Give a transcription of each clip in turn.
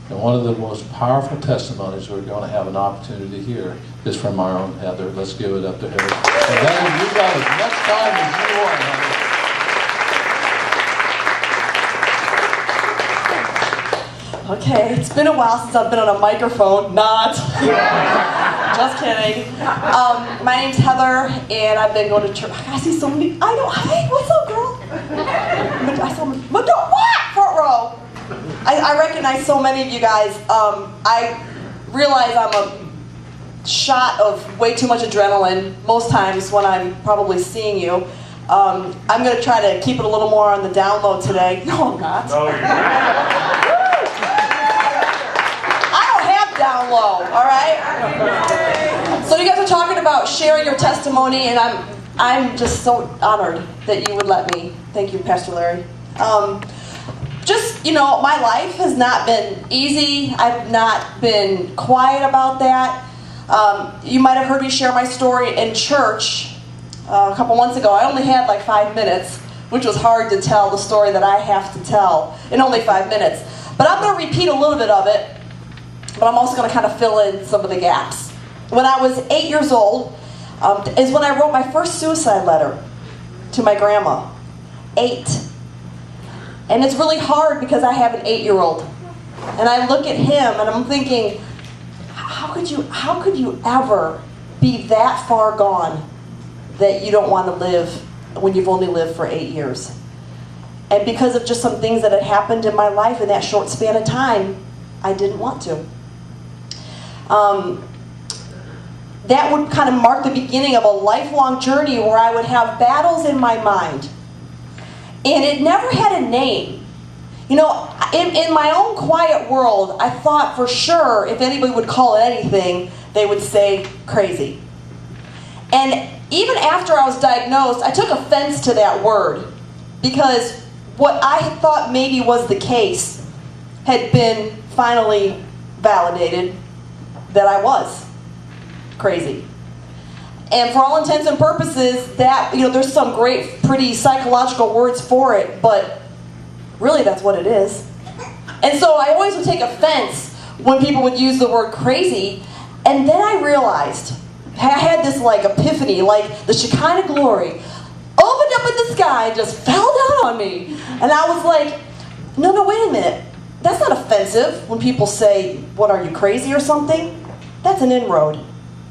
And one of the most powerful testimonies we're going to have an opportunity to hear is from our own Heather. Let's give it up to her. And Heather, you've got as much time as you want, Heather. Okay, it's been a while since I've been on a microphone. Not. Just kidding. My name's Heather, and I've been going to church. I see so many. I know. Hey, what's up, girl? I saw. But don't what? Front row. I recognize so many of you guys. I realize I'm a shot of way too much adrenaline most times when I'm probably seeing you. I'm going to try to keep it a little more on the down low today. No, I'm not. No, you're not. Down low, all right? So you guys are talking about sharing your testimony, and I'm just so honored that you would let me. Thank you, Pastor Larry. Just, my life has not been easy. I've not been quiet about that. You might have heard me share my story in church a couple months ago. I only had like 5 minutes, which was hard to tell the story that I have to tell in only 5 minutes. But I'm going to repeat a little bit of it. But I'm also going to kind of fill in some of the gaps. When I was 8 years old is when I wrote my first suicide letter to my grandma. 8. And it's really hard because I have an 8-year-old. And I look at him and I'm thinking, how could you ever be that far gone that you don't want to live when you've only lived for 8 years? And because of just some things that had happened in my life in that short span of time, I didn't want to. That would kind of mark the beginning of a lifelong journey where I would have battles in my mind. And it never had a name. In my own quiet world, I thought for sure if anybody would call it anything, they would say crazy. And even after I was diagnosed, I took offense to that word because what I thought maybe was the case had been finally validated that I was crazy. And for all intents and purposes, that, there's some great, pretty psychological words for it, but really that's what it is. And so I always would take offense when people would use the word crazy, and then I realized, I had this epiphany, like the Shekinah glory opened up in the sky and just fell down on me. And I was like, no, wait a minute. That's not offensive when people say, what, are you crazy or something? That's an inroad,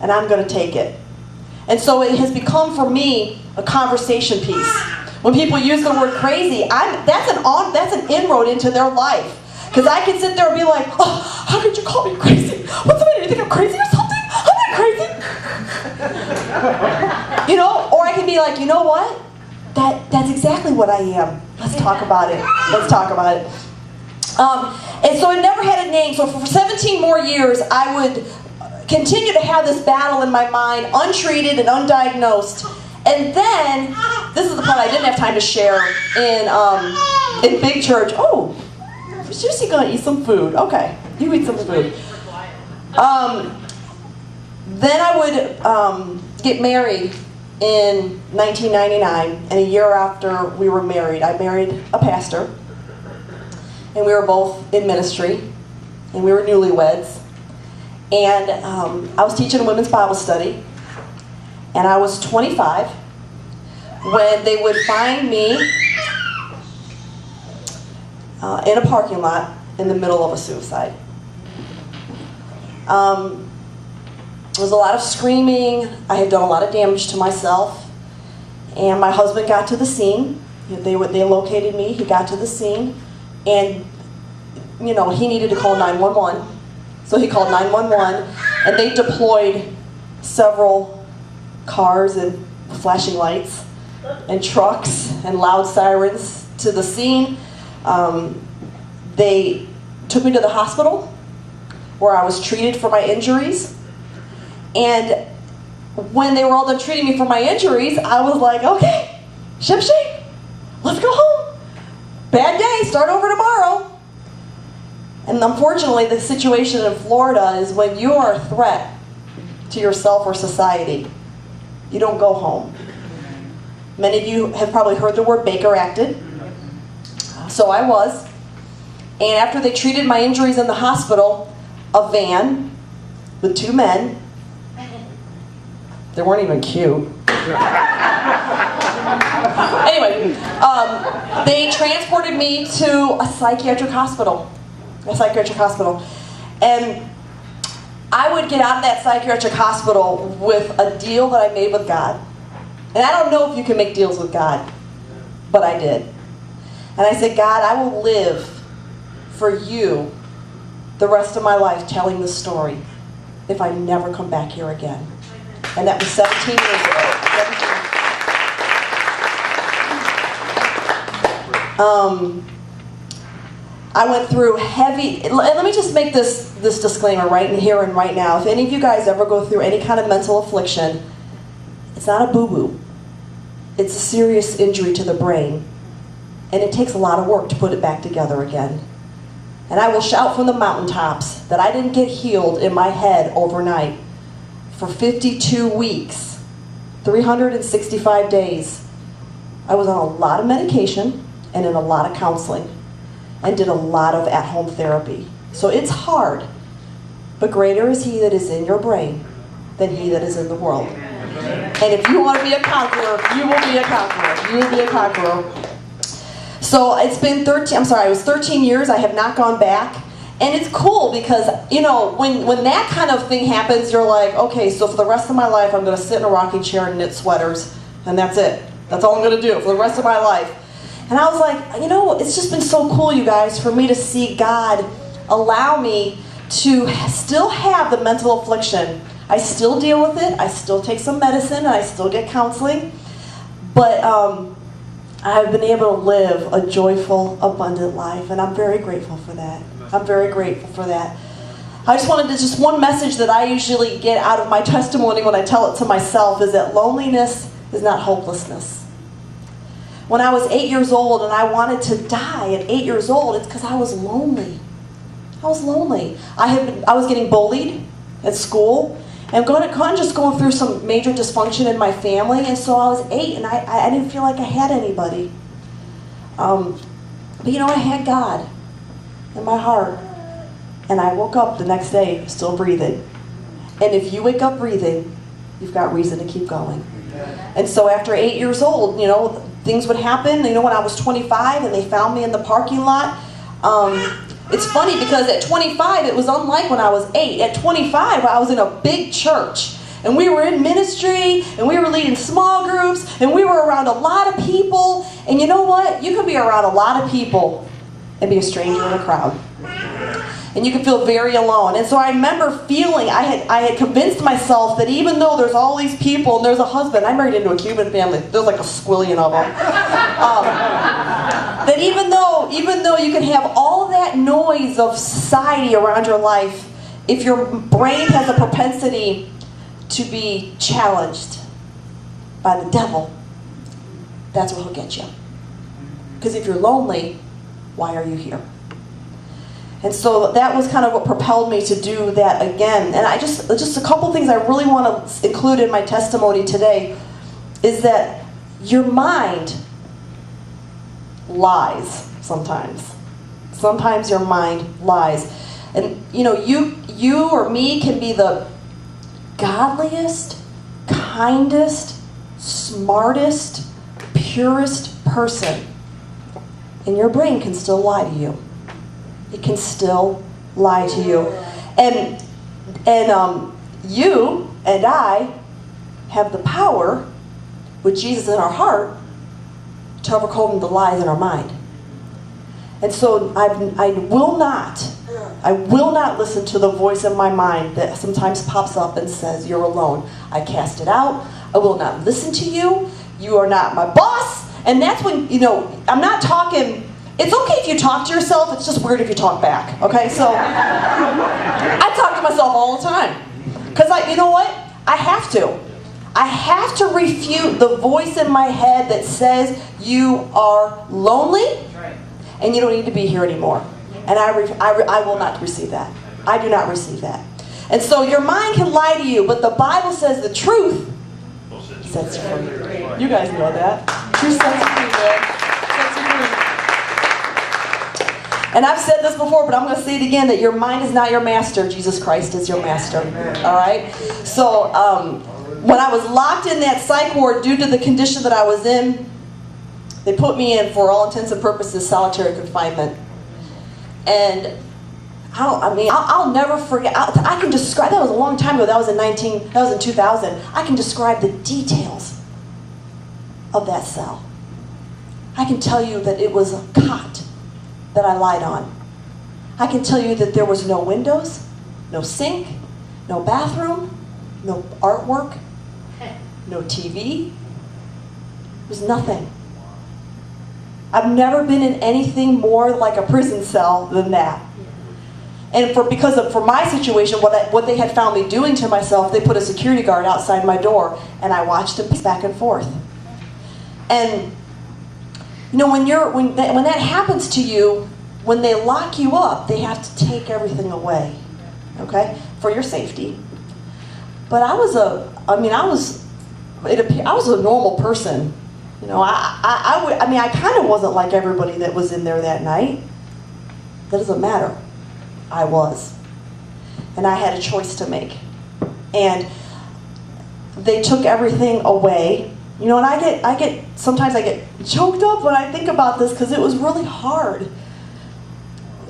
and I'm going to take it. And so it has become for me a conversation piece. When people use the word crazy, that's an inroad into their life. Because I can sit there and be like, oh, how could you call me crazy? What's the matter? You think I'm crazy or something? I'm not crazy. Or I can be like, you know what? That's exactly what I am. Let's talk about it. And so it never had a name. So for 17 more years, I would continue to have this battle in my mind, untreated and undiagnosed. And then, this is the part I didn't have time to share in big church. Oh, Susie gonna eat some food. Okay, you eat some food. Then I would get married in 1999, and a year after we were married, I married a pastor. And we were both in ministry, and we were newlyweds. And I was teaching a women's Bible study, and I was 25 when they would find me in a parking lot in the middle of a suicide. There was a lot of screaming. I had done a lot of damage to myself, and my husband got to the scene. They located me. He got to the scene. And, he needed to call 911. So he called 911, and they deployed several cars and flashing lights and trucks and loud sirens to the scene. They took me to the hospital where I was treated for my injuries. And when they were all done treating me for my injuries, I was like, okay, ship shape, let's go home. Bad day, start over tomorrow. And unfortunately, the situation in Florida is when you are a threat to yourself or society, you don't go home. Many of you have probably heard the word Baker acted. So I was. And after they treated my injuries in the hospital, a van with 2 men, they weren't even cute. Anyway, they transported me to a psychiatric hospital. And I would get out of that psychiatric hospital with a deal that I made with God. And I don't know if you can make deals with God, but I did. And I said, God, I will live for you the rest of my life telling this story if I never come back here again. And that was 17 years ago. I went through heavy, let me just make this disclaimer right in here and right now. If any of you guys ever go through any kind of mental affliction, it's not a boo-boo. It's a serious injury to the brain. And it takes a lot of work to put it back together again. And I will shout from the mountaintops that I didn't get healed in my head overnight. For 52 weeks, 365 days, I was on a lot of medication and in a lot of counseling and did a lot of at-home therapy. So it's hard, but greater is He that is in your brain than he that is in the world. And if you want to be a conqueror, you will be a conqueror. You will be a conqueror. So it's been it was 13 years. I have not gone back. And it's cool because, you know, when that kind of thing happens, you're like, okay, so for the rest of my life, I'm going to sit in a rocking chair and knit sweaters, and that's it. That's all I'm going to do for the rest of my life. And I was like, you know, it's just been so cool, you guys, for me to see God allow me to still have the mental affliction. I still deal with it. I still take some medicine, and I still get counseling. But I've been able to live a joyful, abundant life, and I'm very grateful for that. I'm very grateful for that. I just wanted to, just one message that I usually get out of my testimony when I tell it to myself is that loneliness is not hopelessness. When I was 8 years old and I wanted to die at 8 years old, it's because I was lonely. I was lonely. I was getting bullied at school and just going through some major dysfunction in my family, and so I was 8 and I didn't feel like I had anybody. But you know, I had God in my heart. And I woke up the next day still breathing. And if you wake up breathing, you've got reason to keep going. And so after 8 years old, you know, things would happen. You know, when I was 25 and they found me in the parking lot, it's funny because at 25 it was unlike when I was 8. At 25 I was in a big church. And we were in ministry, and we were leading small groups, and we were around a lot of people. And you know what? You can be around a lot of people and be a stranger in a crowd. And you can feel very alone. And so I remember feeling, I had convinced myself that even though there's all these people, and there's a husband, I married into a Cuban family, there's like a squillion of them. That even though you can have all that noise of society around your life, if your brain has a propensity to be challenged by the devil, that's what he'll get you. Because if you're lonely, why are you here? And so that was kind of what propelled me to do that again. And I just a couple things I really want to include in my testimony today is that your mind lies sometimes. Sometimes your mind lies. And you know, you or me can be the godliest, kindest, smartest, purest person, and your brain can still lie to you. It can still lie to you. And you and I have the power, with Jesus in our heart, to overcome the lies in our mind. And so I will not listen to the voice in my mind that sometimes pops up and says, you're alone. I cast it out. I will not listen to you. You are not my boss. And that's when, you know, I'm not talking... It's okay if you talk to yourself, it's just weird if you talk back, okay? So, I talk to myself all the time. Because, you know what? I have to. I have to refute the voice in my head that says you are lonely and you don't need to be here anymore. And I will not receive that. I do not receive that. And so your mind can lie to you, but the Bible says the truth sets you free. You guys know that. Truth sets you free, man. And I've said this before, but I'm going to say it again, that your mind is not your master. Jesus Christ is your master. All right? So when I was locked in that psych ward due to the condition that I was in, they put me in, for all intents and purposes, solitary confinement. And I'll never forget. I can describe, that was a long time ago. That was in 2000. I can describe the details of that cell. I can tell you that it was a cot that I lied on. I can tell you that there was no windows, no sink, no bathroom, no artwork, no TV. There was nothing. I've never been in anything more like a prison cell than that. And for my situation, what they had found me doing to myself, they put a security guard outside my door, and I watched him pace back and forth. And you know, when that happens to you, when they lock you up, they have to take everything away, okay, for your safety. But I was a normal person. You know, I kind of wasn't like everybody that was in there that night. That doesn't matter. I was. And I had a choice to make. And they took everything away. You know, and sometimes I get choked up when I think about this, because it was really hard.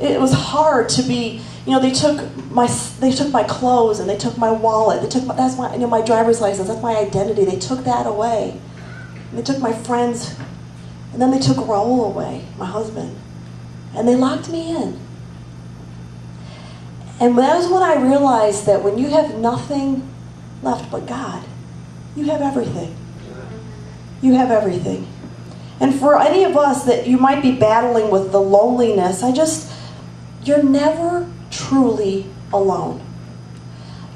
It was hard to be, you know, they took my clothes, and they took my wallet. They took my driver's license. That's my identity. They took that away. And they took my friends, and then they took Raul away, my husband. And they locked me in. And that was when I realized that when you have nothing left but God, you have everything. You have everything. And for any of us that you might be battling with the loneliness, you're never truly alone.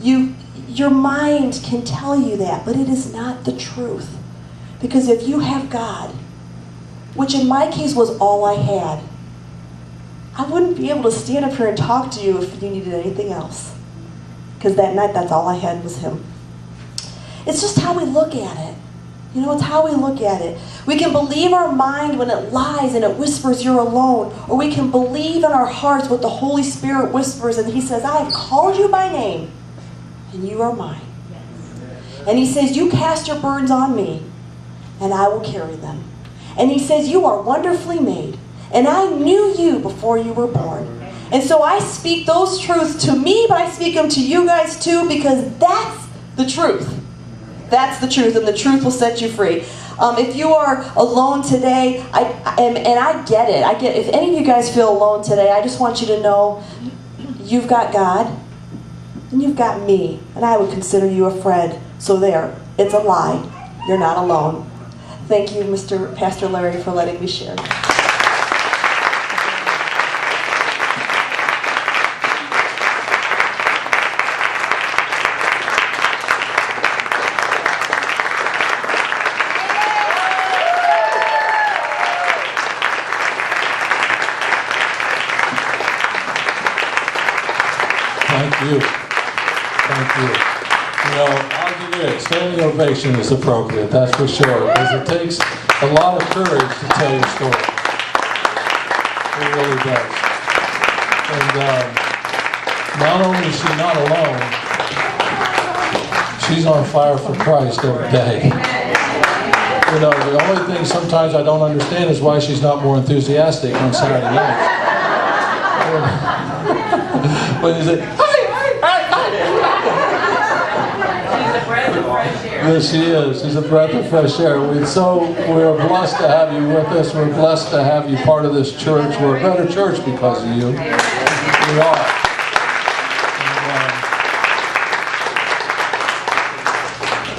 Your mind can tell you that, but it is not the truth. Because if you have God, which in my case was all I had, I wouldn't be able to stand up here and talk to you if you needed anything else. Because that night, that's all I had was Him. It's just how we look at it. You know, it's how we look at it. We can believe our mind when it lies and it whispers, you're alone. Or we can believe in our hearts what the Holy Spirit whispers, and He says, I have called you by name, and you are mine. And He says, you cast your burdens on me, and I will carry them. And He says, you are wonderfully made, and I knew you before you were born. And so I speak those truths to me, but I speak them to you guys too, because that's the truth. That's the truth, and the truth will set you free. If you are alone today, I get it. If any of you guys feel alone today, I just want you to know you've got God, and you've got me, and I would consider you a friend. So there, it's a lie. You're not alone. Thank you, Pastor Larry, for letting me share. Thank you. Thank you. You know, I'll give you a standing ovation is appropriate, that's for sure, because it takes a lot of courage to tell your story. It really does. And not only is she not alone, she's on fire for Christ every day. You know, the only thing sometimes I don't understand is why she's not more enthusiastic on Saturday night. When you say, yes, she is. She's a breath of fresh air. We're blessed to have you with us. We're blessed to have you part of this church. We're a better church because of you. We are.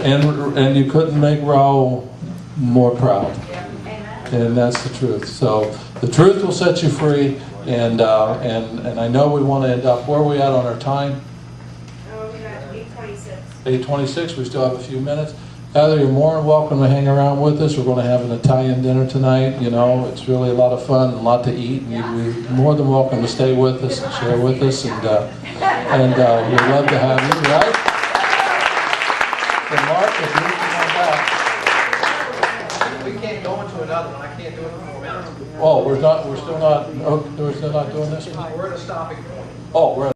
And you couldn't make Raul more proud. And that's the truth. So the truth will set you free. And I know we want to end up, where are we at on our time? Oh, we got 8:26. 8:26, we still have a few minutes. Heather, you're more than welcome to hang around with us. We're going to have an Italian dinner tonight. You know, it's really a lot of fun and a lot to eat. And you're more than welcome to stay with us and share with us. And we'd love to have you, right? So Mark, if you can come back. We can't go into another one. I can't do it for 4 minutes. Oh, we're still not doing this one? We're at a stopping point. Oh, we're